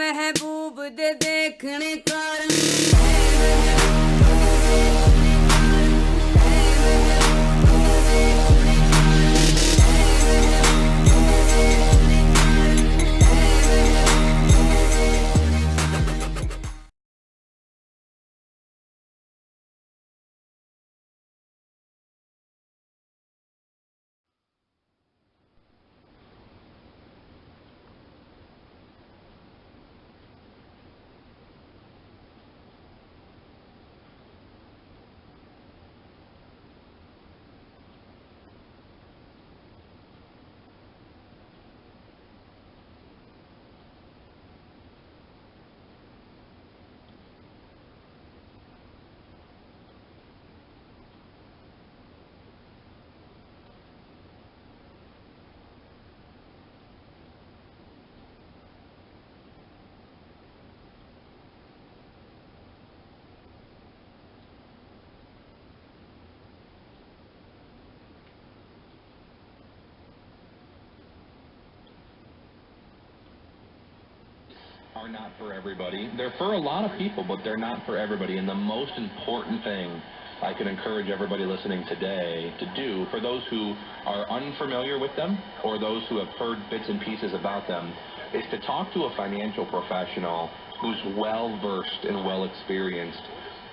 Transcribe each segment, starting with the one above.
महबूब दे देखने कारण are not for everybody. They're for a lot of people, but they're not for everybody. And the most important thing I can encourage everybody listening today to do, for those who are unfamiliar with them or those who have heard bits and pieces about them, is to talk to a financial professional who's well-versed and well-experienced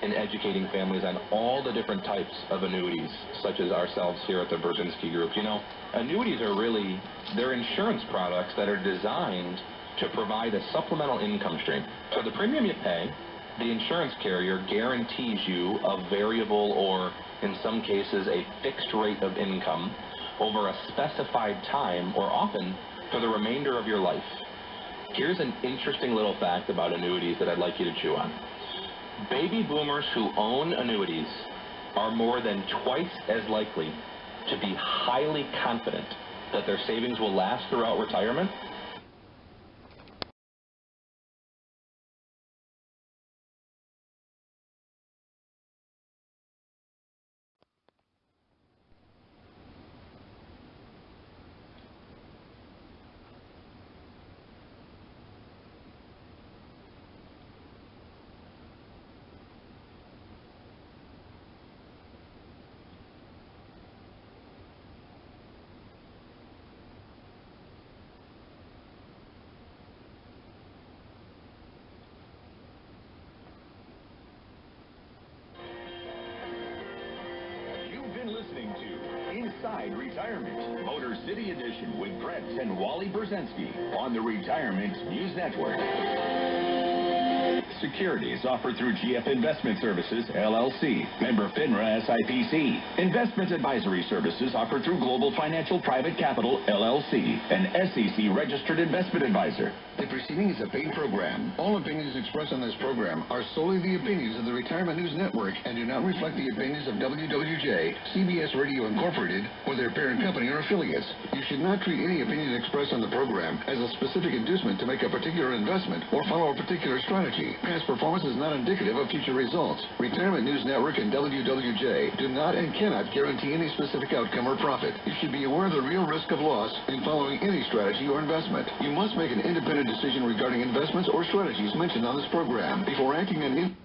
in educating families on all the different types of annuities, such as ourselves here at the Brzezinski Group. You know, annuities are really, they're insurance products that are designed to provide a supplemental income stream. So the premium you pay, the insurance carrier guarantees you a variable or, in some cases, a fixed rate of income over a specified time, or often for the remainder of your life. Here's an interesting little fact about annuities that I'd like you to chew on. Baby boomers who own annuities are more than twice as likely to be highly confident that their savings will last throughout retirement . Listening to Inside Retirement, Motor City Edition with Brett and Wally Brzezinski on the Retirement News Network. Securities offered through GF Investment Services, LLC, member FINRA SIPC. Investment advisory services offered through Global Financial Private Capital, LLC, an SEC registered investment advisor. The proceeding is a paid program. All opinions expressed on this program are solely the opinions of the Retirement News Network and do not reflect the opinions of WWJ, CBS Radio Incorporated, or their parent company or affiliates. You should not treat any opinions expressed on the program as a specific inducement to make a particular investment or follow a particular strategy. Past performance is not indicative of future results. Retirement News Network and WWJ do not and cannot guarantee any specific outcome or profit. You should be aware of the real risk of loss in following any strategy or investment. You must make an independent decision regarding investments or strategies mentioned on this program before acting on